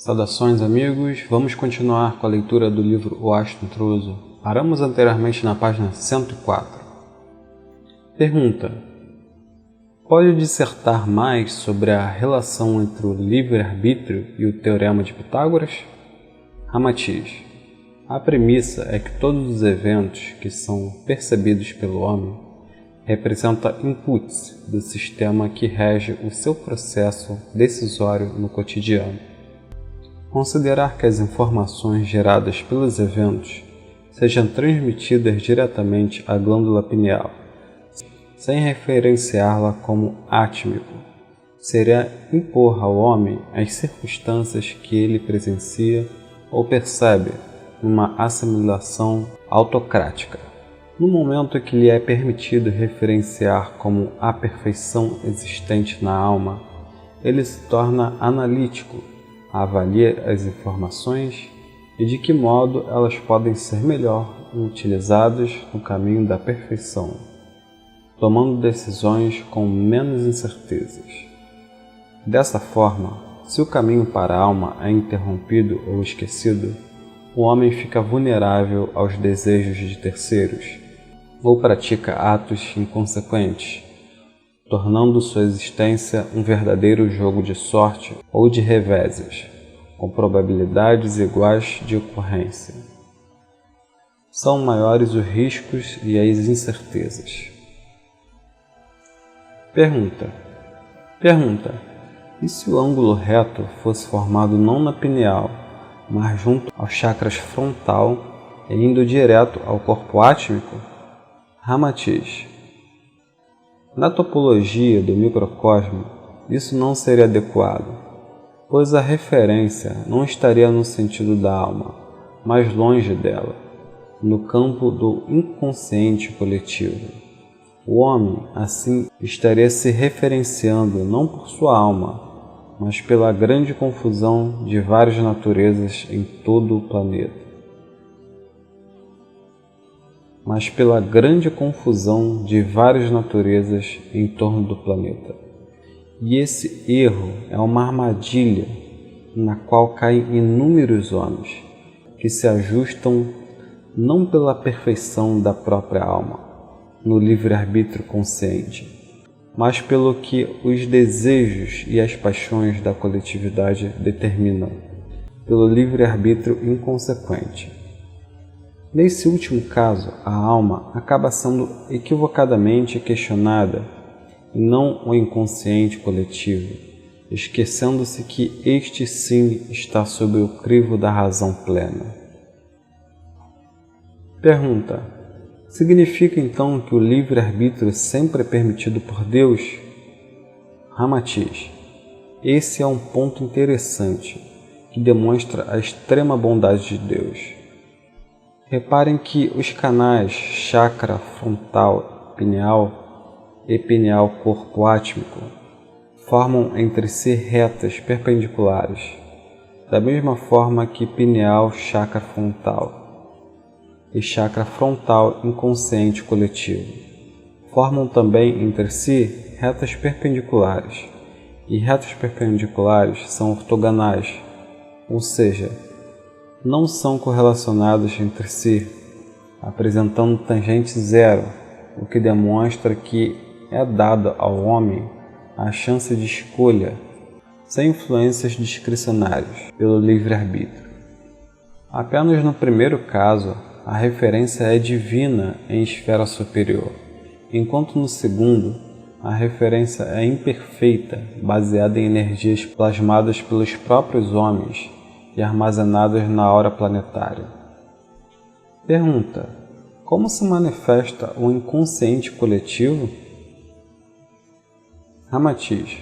Saudações, amigos! Vamos continuar com a leitura do livro O Astro Intruso. Paramos anteriormente na página 104. Pergunta: pode dissertar mais sobre a relação entre o livre-arbítrio e o Teorema de Pitágoras? Ramatiz: a premissa é que todos os eventos que são percebidos pelo homem representam inputs do sistema que rege o seu processo decisório no cotidiano. Considerar que as informações geradas pelos eventos sejam transmitidas diretamente à glândula pineal, sem referenciá-la como átmico, seria impor ao homem as circunstâncias que ele presencia ou percebe numa assimilação autocrática. No momento em que lhe é permitido referenciar como a perfeição existente na alma, ele se torna analítico, avalia as informações e de que modo elas podem ser melhor utilizadas no caminho da perfeição, tomando decisões com menos incertezas. Dessa forma, se o caminho para a alma é interrompido ou esquecido, o homem fica vulnerável aos desejos de terceiros ou pratica atos inconsequentes, tornando sua existência um verdadeiro jogo de sorte ou de reveses, com probabilidades iguais de ocorrência. São maiores os riscos e as incertezas. Pergunta: e se o ângulo reto fosse formado não na pineal, mas junto ao chakras frontal e indo direto ao corpo átmico? Ramatiz: na topologia do microcosmo, isso não seria adequado, pois a referência não estaria no sentido da alma, mas longe dela, no campo do inconsciente coletivo. O homem, assim, estaria se referenciando não por sua alma, mas pela grande confusão de várias naturezas em todo o planeta. E esse erro é uma armadilha na qual caem inúmeros homens, que se ajustam não pela perfeição da própria alma, no livre-arbítrio consciente, mas pelo que os desejos e as paixões da coletividade determinam, pelo livre-arbítrio inconsequente. Nesse último caso, a alma acaba sendo equivocadamente questionada e não o inconsciente coletivo, esquecendo-se que este sim está sob o crivo da razão plena. Pergunta: significa então que o livre-arbítrio sempre é permitido por Deus? Ramatiz: esse é um ponto interessante que demonstra a extrema bondade de Deus. Reparem que os canais chakra frontal pineal e pineal corpo átmico formam entre si retas perpendiculares, da mesma forma que pineal chakra frontal e chakra frontal inconsciente coletivo formam também entre si retas perpendiculares, e retas perpendiculares são ortogonais, ou seja, não são correlacionados entre si, apresentando tangente zero, o que demonstra que é dada ao homem a chance de escolha, sem influências discricionárias, pelo livre-arbítrio. Apenas no primeiro caso, a referência é divina em esfera superior, enquanto no segundo, a referência é imperfeita, baseada em energias plasmadas pelos próprios homens e armazenadas na aura planetária. Pergunta: como se manifesta o inconsciente coletivo? Ramatiz: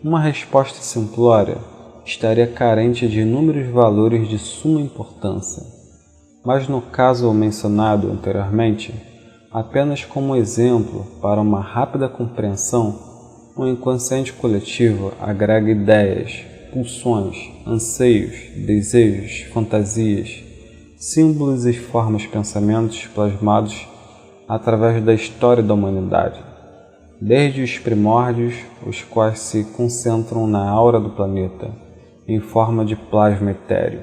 uma resposta simplória estaria carente de inúmeros valores de suma importância, mas no caso mencionado anteriormente, apenas como exemplo para uma rápida compreensão, o inconsciente coletivo agrega ideias, pulsões, anseios, desejos, fantasias, símbolos e formas pensamentos plasmados através da história da humanidade, desde os primórdios, os quais se concentram na aura do planeta, em forma de plasma etéreo.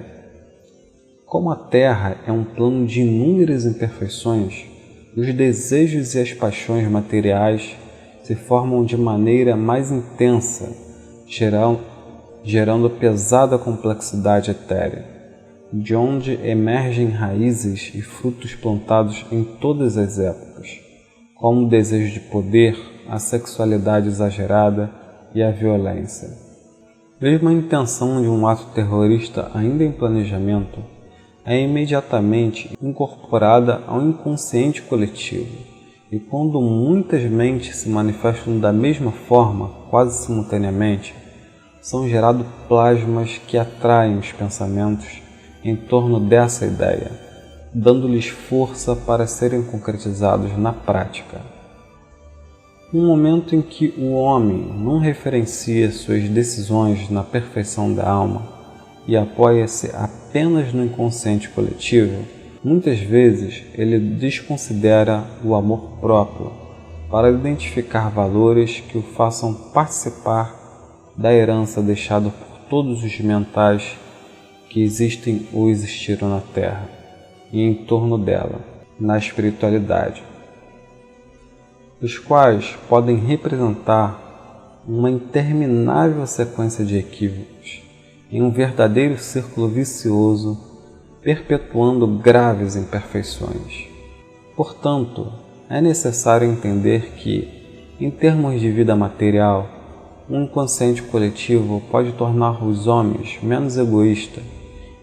Como a Terra é um plano de inúmeras imperfeições, os desejos e as paixões materiais se formam de maneira mais intensa, gerando pesada complexidade etérea, de onde emergem raízes e frutos plantados em todas as épocas, como o desejo de poder, a sexualidade exagerada e a violência. Mesmo a intenção de um ato terrorista ainda em planejamento é imediatamente incorporada ao inconsciente coletivo, e quando muitas mentes se manifestam da mesma forma, quase simultaneamente, são gerados plasmas que atraem os pensamentos em torno dessa ideia, dando-lhes força para serem concretizados na prática. No momento em que o homem não referencia suas decisões na perfeição da alma e apoia-se apenas no inconsciente coletivo, muitas vezes ele desconsidera o amor próprio para identificar valores que o façam participar da herança deixada por todos os mentais que existem ou existiram na Terra e em torno dela, na espiritualidade, os quais podem representar uma interminável sequência de equívocos em um verdadeiro círculo vicioso, perpetuando graves imperfeições. Portanto, é necessário entender que, em termos de vida material, um inconsciente coletivo pode tornar os homens menos egoístas,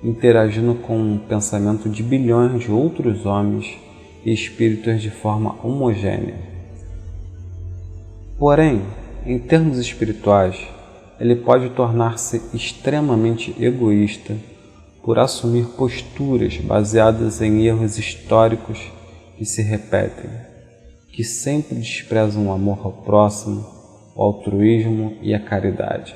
interagindo com o pensamento de bilhões de outros homens e espíritos de forma homogênea. Porém, em termos espirituais, ele pode tornar-se extremamente egoísta por assumir posturas baseadas em erros históricos que se repetem, que sempre desprezam o amor ao próximo, o altruísmo e a caridade.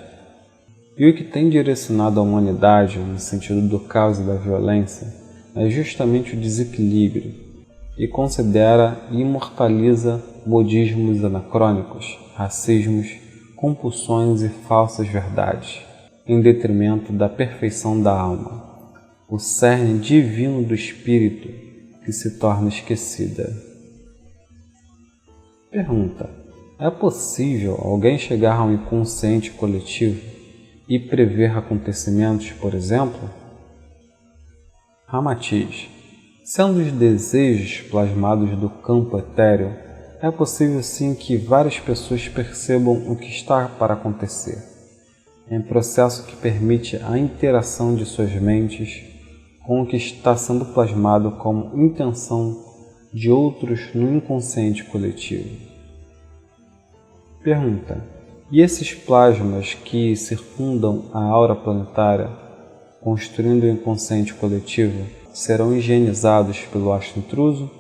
E o que tem direcionado a humanidade no sentido do caos e da violência é justamente o desequilíbrio, e considera e imortaliza modismos anacrônicos, racismos, compulsões e falsas verdades, em detrimento da perfeição da alma, o cerne divino do espírito que se torna esquecida. Pergunta: é possível alguém chegar a um inconsciente coletivo e prever acontecimentos, por exemplo? Ramatiz: sendo os desejos plasmados do campo etéreo, é possível sim que várias pessoas percebam o que está para acontecer, em processo que permite a interação de suas mentes com o que está sendo plasmado como intenção de outros no inconsciente coletivo. Pergunta: e esses plasmas que circundam a aura planetária, construindo o inconsciente coletivo, serão higienizados pelo astro intruso?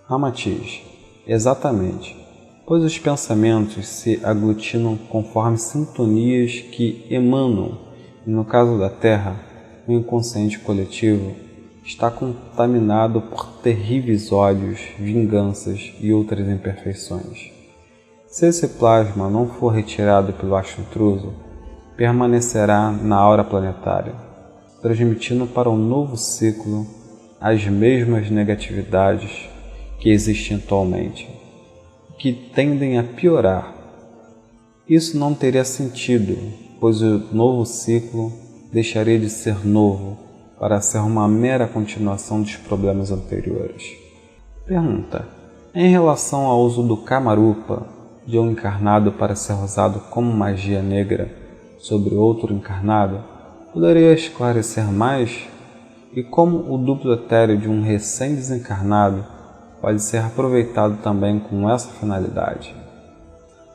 Ramatiz: exatamente, pois os pensamentos se aglutinam conforme sintonias que emanam, e no caso da Terra, o inconsciente coletivo está contaminado por terríveis ódios, vinganças e outras imperfeições. Se esse plasma não for retirado pelo astro intruso, permanecerá na aura planetária, transmitindo para um novo ciclo as mesmas negatividades que existem atualmente, que tendem a piorar. Isso não teria sentido, pois o novo ciclo deixaria de ser novo para ser uma mera continuação dos problemas anteriores. Pergunta: em relação ao uso do Kamarupa de um encarnado para ser usado como magia negra sobre outro encarnado, poderia esclarecer mais? E como o duplo etéreo de um recém-desencarnado pode ser aproveitado também com essa finalidade?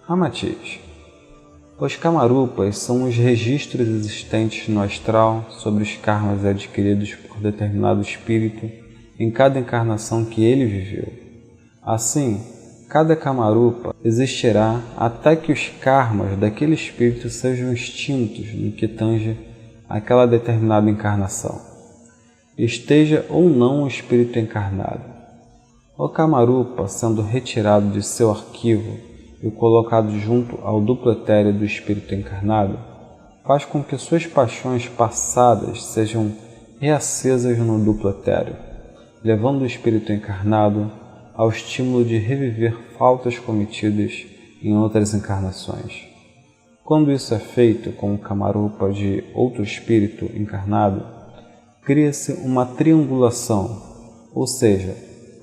Ramatiz: os Kamarupas são os registros existentes no astral sobre os karmas adquiridos por determinado espírito em cada encarnação que ele viveu. Assim, cada Kamarupa existirá até que os karmas daquele espírito sejam extintos no que tange àquela determinada encarnação, esteja ou não o espírito encarnado. O Kamarupa, sendo retirado de seu arquivo e colocado junto ao duplo etéreo do espírito encarnado, faz com que suas paixões passadas sejam reacesas no duplo etéreo, levando o espírito encarnado ao estímulo de reviver faltas cometidas em outras encarnações. Quando isso é feito com o Kamarupa de outro espírito encarnado, cria-se uma triangulação, ou seja,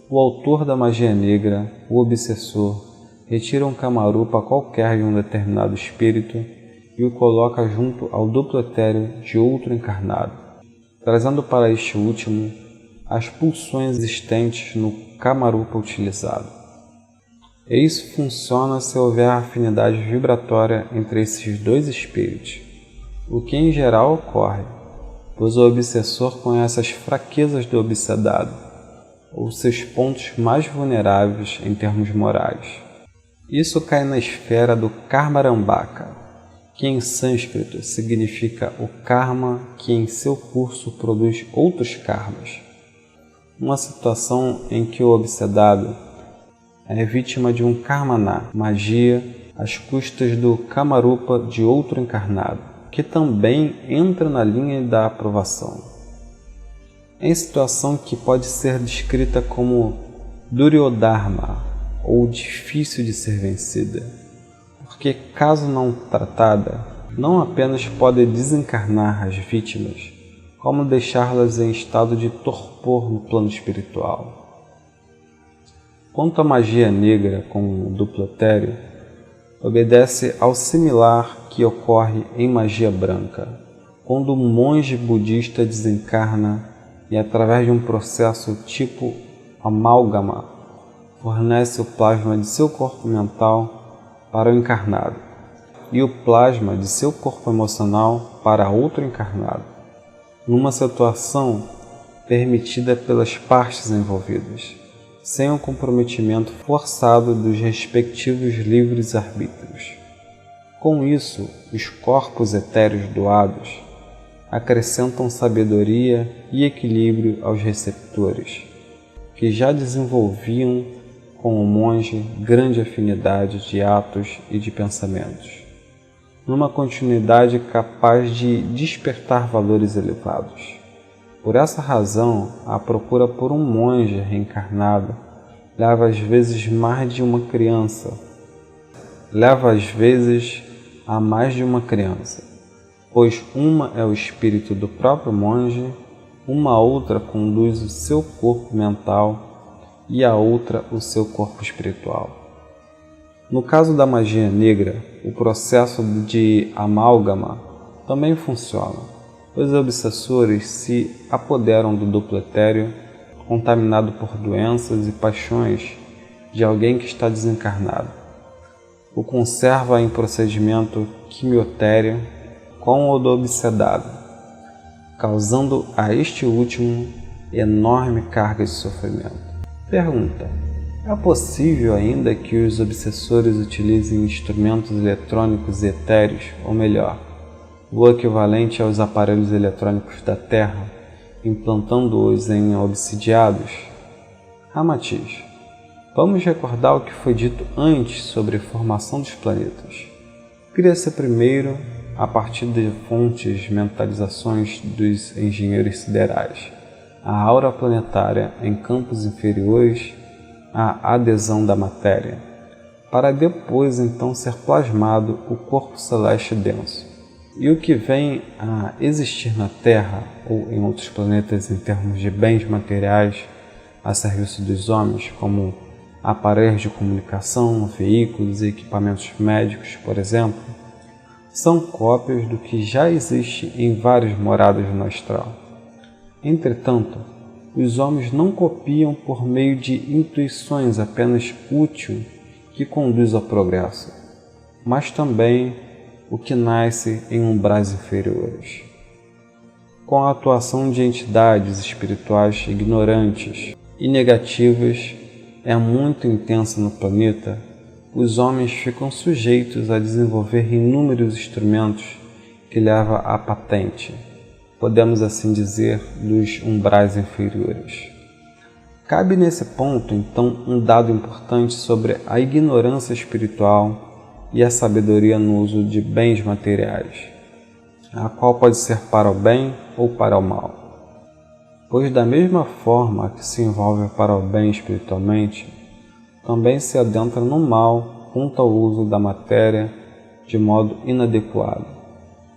o autor da magia negra, o obsessor, retira um Kamarupa qualquer de um determinado espírito e o coloca junto ao duplo etéreo de outro encarnado, trazendo para este último as pulsões existentes no Kamarupa utilizado. E isso funciona se houver afinidade vibratória entre esses dois espíritos, o que em geral ocorre, pois o obsessor conhece as fraquezas do obsedado, ou seus pontos mais vulneráveis em termos morais. Isso cai na esfera do Karmarambaka, que em sânscrito significa o karma que em seu curso produz outros karmas. Uma situação em que o obsedado é vítima de um karmana, magia, às custas do Kamarupa de outro encarnado, que também entra na linha da aprovação. Em situação que pode ser descrita como Duryodharma, ou difícil de ser vencida, porque caso não tratada, não apenas pode desencarnar as vítimas, como deixá-las em estado de torpor no plano espiritual. Quanto à magia negra com o duplo etéreo, obedece ao similar que ocorre em magia branca, quando um monge budista desencarna e, através de um processo tipo amálgama, fornece o plasma de seu corpo mental para o encarnado e o plasma de seu corpo emocional para outro encarnado, numa situação permitida pelas partes envolvidas, sem o comprometimento forçado dos respectivos livres arbítrios. Com isso, os corpos etéreos doados acrescentam sabedoria e equilíbrio aos receptores, que já desenvolviam com o monge grande afinidade de atos e de pensamentos, numa continuidade capaz de despertar valores elevados. Por essa razão, a procura por um monge reencarnado leva às vezes a mais de uma criança, pois uma é o espírito do próprio monge, uma outra conduz o seu corpo mental e a outra o seu corpo espiritual. No caso da magia negra, o processo de amálgama também funciona. Os obsessores se apoderam do duplo etéreo, contaminado por doenças e paixões de alguém que está desencarnado. O conserva em procedimento quimiotério com o do obsedado, causando a este último enorme carga de sofrimento. Pergunta: é possível ainda que os obsessores utilizem instrumentos eletrônicos e etéreos, ou melhor, o equivalente aos aparelhos eletrônicos da Terra, implantando-os em obsidiados? Ramatiz: vamos recordar o que foi dito antes sobre a formação dos planetas. Cria-se primeiro, a partir de fontes mentalizações dos engenheiros siderais, a aura planetária em campos inferiores à adesão da matéria, para depois então ser plasmado o corpo celeste denso. E o que vem a existir na Terra ou em outros planetas em termos de bens materiais a serviço dos homens, como aparelhos de comunicação, veículos e equipamentos médicos, por exemplo, são cópias do que já existe em várias moradas no astral. Entretanto, os homens não copiam por meio de intuições apenas útil que conduz ao progresso, mas também o que nasce em umbrais inferiores. Com a atuação de entidades espirituais ignorantes e negativas muito intensa no planeta, os homens ficam sujeitos a desenvolver inúmeros instrumentos que levam à patente, podemos assim dizer, dos umbrais inferiores. Cabe nesse ponto, então, um dado importante sobre a ignorância espiritual e a sabedoria no uso de bens materiais. a qual pode ser para o bem ou para o mal. Pois da mesma forma que se envolve para o bem espiritualmente, também se adentra no mal quanto ao uso da matéria de modo inadequado.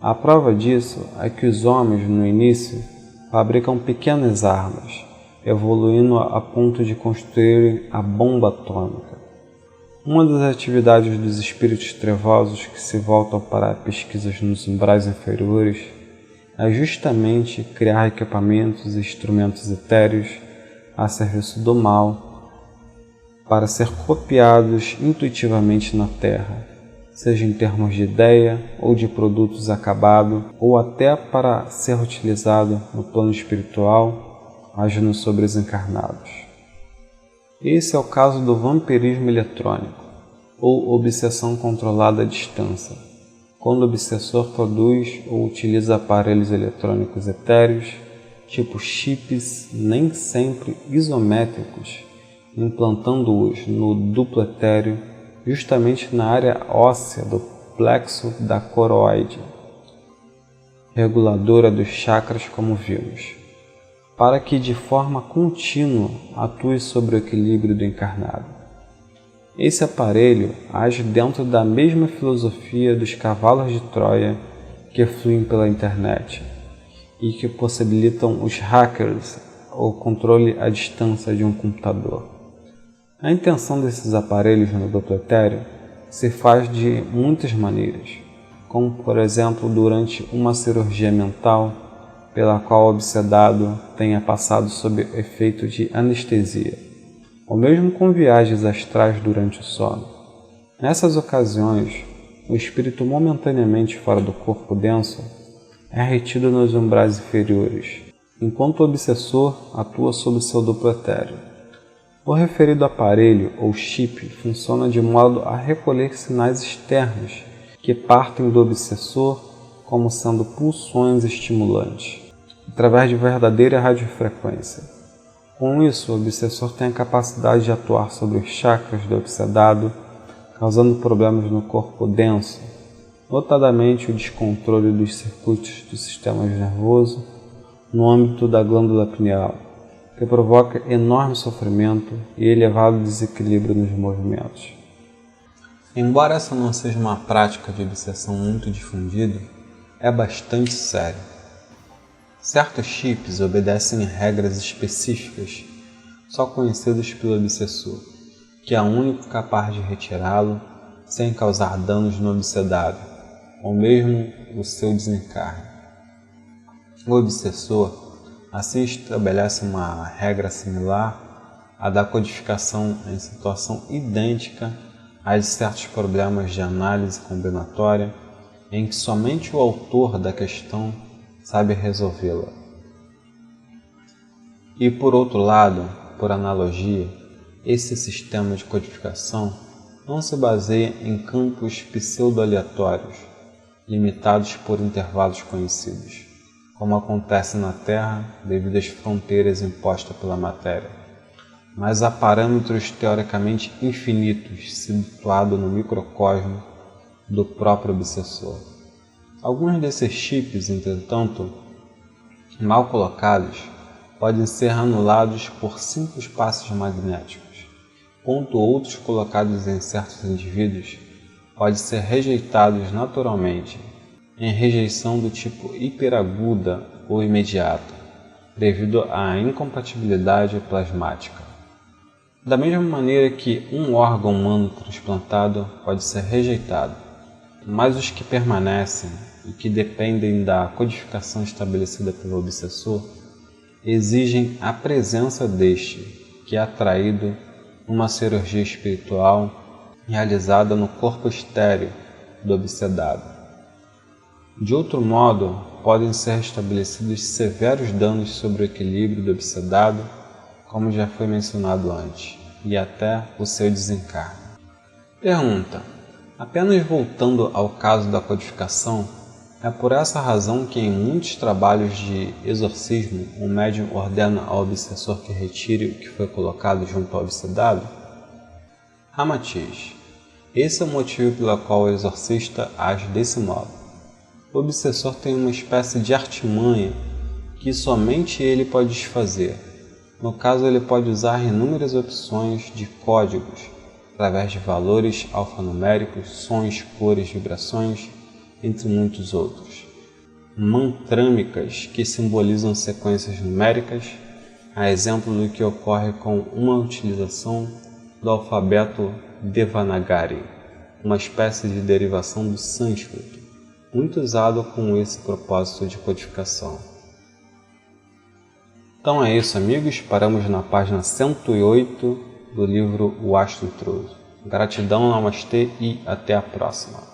A prova disso é que os homens, no início, fabricam pequenas armas, evoluindo a ponto de construírem a bomba atômica. Uma das atividades dos espíritos trevosos que se voltam para pesquisas nos umbrais inferiores é justamente criar equipamentos e instrumentos etéreos a serviço do mal, para ser copiados intuitivamente na Terra, seja em termos de ideia ou de produtos acabados, ou até para ser utilizado no plano espiritual, agindo sobre os encarnados. Esse é o caso do vampirismo eletrônico, ou obsessão controlada à distância, quando o obsessor produz ou utiliza aparelhos eletrônicos etéreos, tipo chips, nem sempre isométricos, implantando-os no duplo etéreo, justamente na área óssea do plexo da coroide, reguladora dos chakras, como vimos, para que de forma contínua atue sobre o equilíbrio do encarnado. Esse aparelho age dentro da mesma filosofia dos cavalos de Troia que fluem pela internet e que possibilitam os hackers o controle à distância de um computador. A intenção desses aparelhos no duplo etéreo se faz de muitas maneiras, como por exemplo durante uma cirurgia mental pela qual o obsedado tenha passado sob efeito de anestesia, ou mesmo com viagens astrais durante o sono. Nessas ocasiões, o espírito momentaneamente fora do corpo denso é retido nos umbrais inferiores, enquanto o obsessor atua sob seu duplo etéreo. O referido aparelho ou chip funciona de modo a recolher sinais externos que partem do obsessor como sendo pulsões estimulantes, através de verdadeira radiofrequência. Com isso, o obsessor tem a capacidade de atuar sobre os chakras do obsedado, causando problemas no corpo denso, notadamente o descontrole dos circuitos do sistema nervoso no âmbito da glândula pineal, que provoca enorme sofrimento e elevado desequilíbrio nos movimentos. Embora essa não seja uma prática de obsessão muito difundida, é bastante séria. Certos chips obedecem a regras específicas, só conhecidas pelo obsessor, que é o único capaz de retirá-lo sem causar danos no obsedado, ou mesmo o seu desencarne. O obsessor assim estabelece uma regra similar à da codificação em situação idêntica à de certos problemas de análise combinatória, em que somente o autor da questão sabe resolvê-la. E por outro lado, por analogia, esse sistema de codificação não se baseia em campos pseudo-aleatórios, limitados por intervalos conhecidos, como acontece na Terra devido às fronteiras impostas pela matéria, mas a parâmetros teoricamente infinitos situados no microcosmo do próprio obsessor. Alguns desses chips, entretanto, mal colocados, podem ser anulados por simples passos magnéticos, enquanto outros colocados em certos indivíduos podem ser rejeitados naturalmente, em rejeição do tipo hiperaguda ou imediata, devido à incompatibilidade plasmática. Da mesma maneira que um órgão humano transplantado pode ser rejeitado, mas os que permanecem e que dependem da codificação estabelecida pelo obsessor exigem a presença deste, que é atraído numa cirurgia espiritual realizada no corpo estéril do obsedado. De outro modo, podem ser estabelecidos severos danos sobre o equilíbrio do obsedado, como já foi mencionado antes, e até o seu desencarne. Pergunta: apenas voltando ao caso da codificação, é por essa razão que em muitos trabalhos de exorcismo o médium ordena ao obsessor que retire o que foi colocado junto ao obsedado? Ramatiz: esse é o motivo pelo qual o exorcista age desse modo. O obsessor tem uma espécie de artimanha que somente ele pode desfazer. No caso, ele pode usar inúmeras opções de códigos, através de valores alfanuméricos, sons, cores, vibrações, entre muitos outros. Mantrâmicas, que simbolizam sequências numéricas, a exemplo do que ocorre com uma utilização do alfabeto Devanagari, uma espécie de derivação do sânscrito, muito usado com esse propósito de codificação. Então é isso, amigos. Paramos na página 108 do livro O Astro Intruso. Gratidão, namastê e até a próxima.